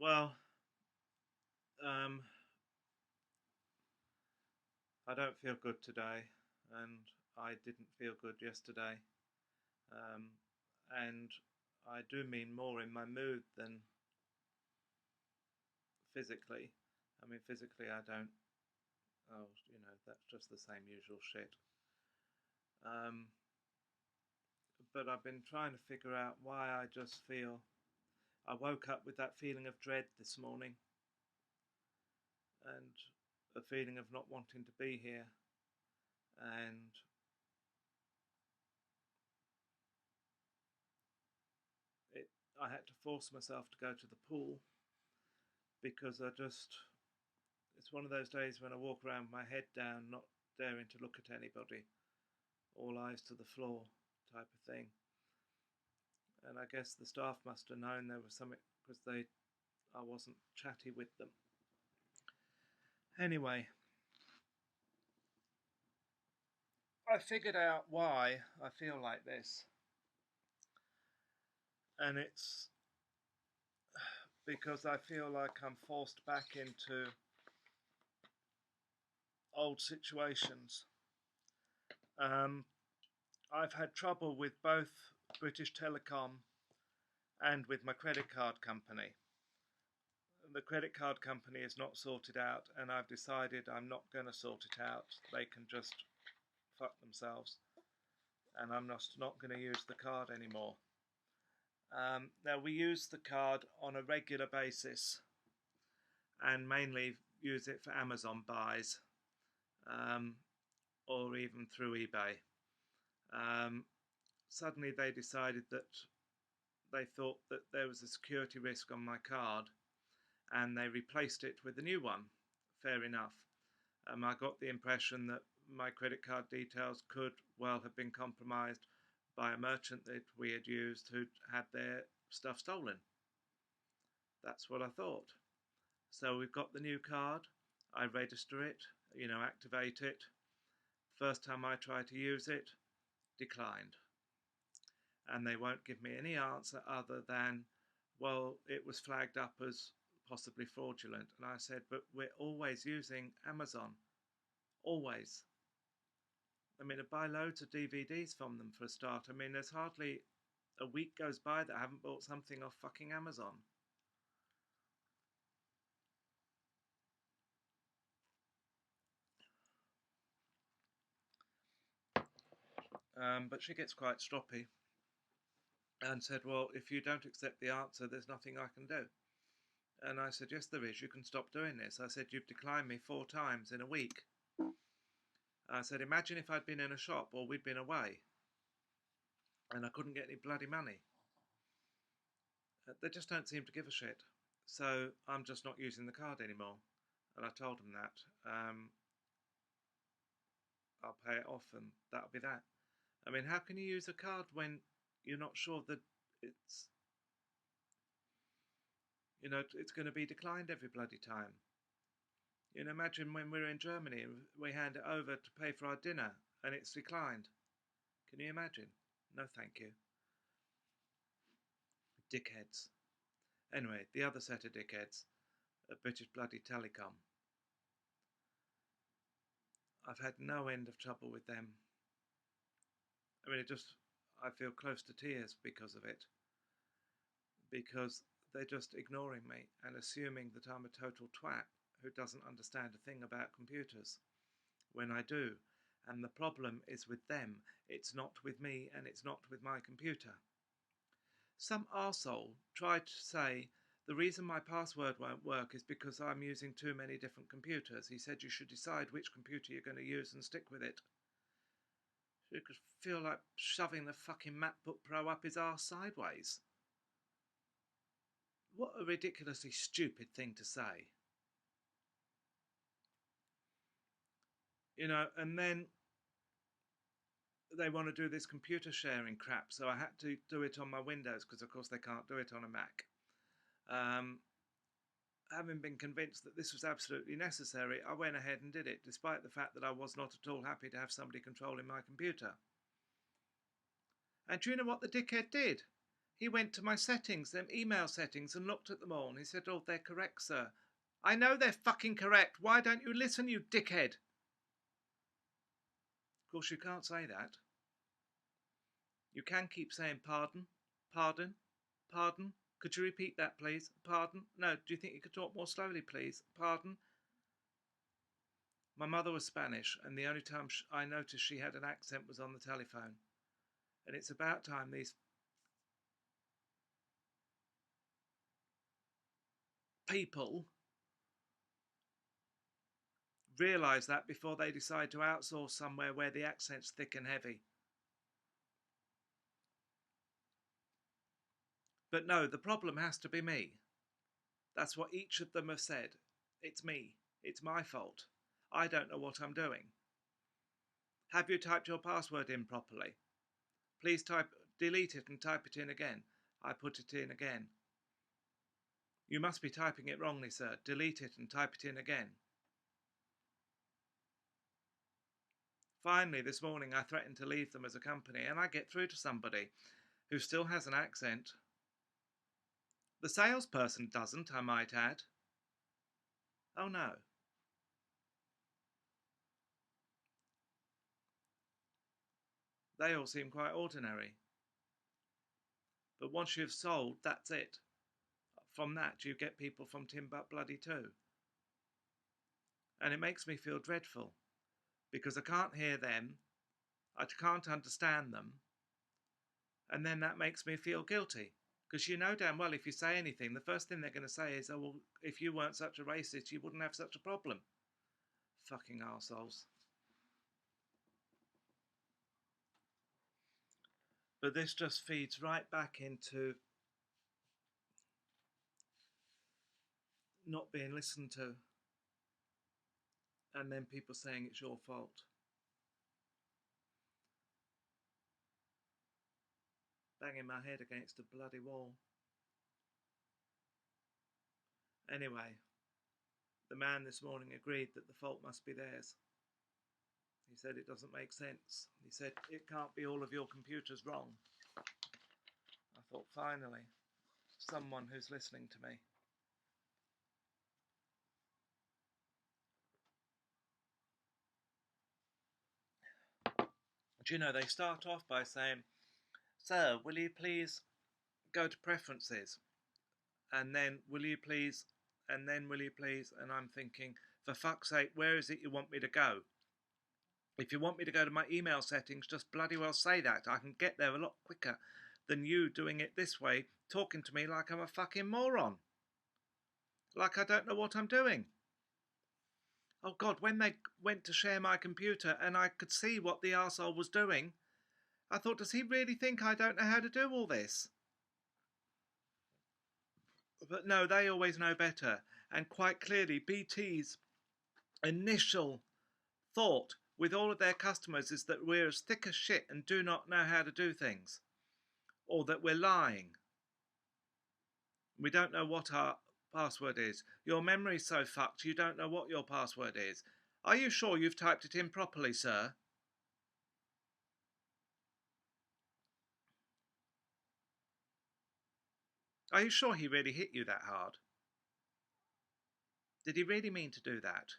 Well, um, I don't feel good today, and I didn't feel good yesterday. Um, and I do mean more in my mood than physically. I mean, physically, I don't. Oh, that's just the same usual shit. Um, but I've been trying to figure out why I just feel. I woke up with that feeling of dread this morning, and a feeling of not wanting to be here, and it. I had to force myself to go to the pool because it's one of those days when I walk around with my head down, not daring to look at anybody, all eyes to the floor type of thing. And I guess the staff must have known there was something because I wasn't chatty with them. Anyway, I figured out why I feel like this, and it's because I feel like I'm forced back into old situations. Um, I've had trouble with both British Telecom and with my credit card company. The credit card company is not sorted out, and I've decided I'm not going to sort it out. They can just fuck themselves, and I'm just not going to use the card anymore. Now, we use the card on a regular basis and mainly use it for Amazon buys um, or even through eBay. Um, Suddenly, they decided that they thought that there was a security risk on my card and they replaced it with a new one. Fair enough. I got the impression that my credit card details could well have been compromised by a merchant that we had used who'd had their stuff stolen. That's what I thought. So we've got the new card. I register it, activate it. First time I try to use it, declined. And they won't give me any answer other than, well, it was flagged up as possibly fraudulent. And I said, but we're always using Amazon. Always. I mean, I buy loads of DVDs from them for a start. I mean, there's hardly a week goes by that I haven't bought something off fucking Amazon. But she gets quite stroppy and said, well, if you don't accept the answer, there's nothing I can do. And I said, yes, there is. You can stop doing this. I said, you've declined me 4 times in a week. I said, imagine if I'd been in a shop or we'd been away and I couldn't get any bloody money. They just don't seem to give a shit. So I'm just not using the card anymore. And I told them that. I'll pay it off and that'll be that. I mean, how can you use a card when you're not sure that it's, it's going to be declined every bloody time? Imagine when we're in Germany and we hand it over to pay for our dinner and it's declined. Can you imagine? No, thank you. Dickheads. Anyway, the other set of dickheads, British bloody Telecom. I've had no end of trouble with them. I mean, I feel close to tears because of it. Because they're just ignoring me and assuming that I'm a total twat who doesn't understand a thing about computers when I do. And the problem is with them. It's not with me and it's not with my computer. Some arsehole tried to say the reason my password won't work is because I'm using too many different computers. He said you should decide which computer you're going to use and stick with it. You could feel like shoving the fucking MacBook Pro up his arse sideways. What a ridiculously stupid thing to say. And then they want to do this computer sharing crap, so I had to do it on my Windows because, of course, they can't do it on a Mac. Having been convinced that this was absolutely necessary, I went ahead and did it, despite the fact that I was not at all happy to have somebody controlling my computer. And do you know what the dickhead did? He went to my settings, them email settings, and looked at them all, and he said, "Oh, they're correct, sir." I know they're fucking correct. Why don't you listen, you dickhead? Of course, you can't say that. You can keep saying pardon, pardon, pardon. Could you repeat that, please? Pardon? No, do you think you could talk more slowly, please? Pardon? My mother was Spanish, and the only time I noticed she had an accent was on the telephone. And it's about time these people realise that before they decide to outsource somewhere where the accent's thick and heavy. But no, the problem has to be me. That's what each of them have said. It's me. It's my fault. I don't know what I'm doing. Have you typed your password in properly? Please delete it and type it in again. I put it in again. You must be typing it wrongly, sir. Delete it and type it in again. Finally, this morning I threatened to leave them as a company, and I get through to somebody who still has an accent. The salesperson doesn't, I might add. Oh no. They all seem quite ordinary. But once you've sold, that's it. From that, you get people from Timbuktu too. And it makes me feel dreadful, because I can't hear them, I can't understand them, and then that makes me feel guilty. Because you know damn well if you say anything, the first thing they're going to say is, "Oh, well, if you weren't such a racist, you wouldn't have such a problem." Fucking arseholes. But this just feeds right back into not being listened to, and then people saying it's your fault. Banging my head against a bloody wall. Anyway, the man this morning agreed that the fault must be theirs. He said it doesn't make sense. He said it can't be all of your computers wrong. I thought, finally, someone who's listening to me. Do you know, they start off by saying, "Sir, will you please go to preferences? And then, will you please? And then, will you please?" And I'm thinking, for fuck's sake, where is it you want me to go? If you want me to go to my email settings, just bloody well say that. I can get there a lot quicker than you doing it this way, talking to me like I'm a fucking moron. Like I don't know what I'm doing. Oh God, when they went to share my computer and I could see what the arsehole was doing, I thought, does he really think I don't know how to do all this? But no, they always know better. And quite clearly, BT's initial thought with all of their customers is that we're as thick as shit and do not know how to do things. Or that we're lying. We don't know what our password is. Your memory's so fucked you don't know what your password is. Are you sure you've typed it in properly, sir? Are you sure he really hit you that hard? Did he really mean to do that?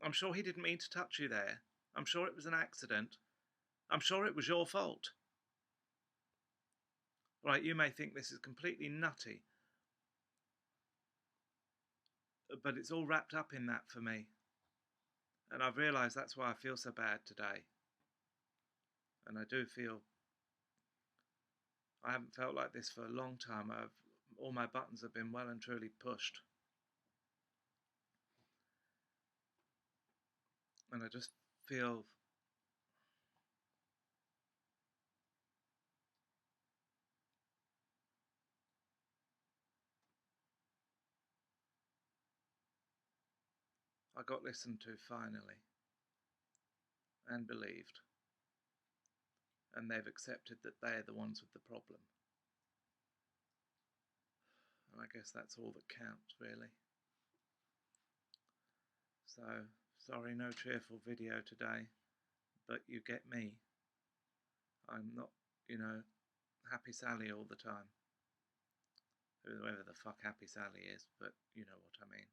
I'm sure he didn't mean to touch you there. I'm sure it was an accident. I'm sure it was your fault. Right, you may think this is completely nutty, but it's all wrapped up in that for me. And I've realised that's why I feel so bad today. And I do feel I haven't felt like this for a long time. All my buttons have been well and truly pushed. And I just feel I got listened to finally and believed. And they've accepted that they're the ones with the problem. And I guess that's all that counts, really. So, sorry, no cheerful video today, but you get me. I'm not, Happy Sally all the time. Whoever the fuck Happy Sally is, but you know what I mean.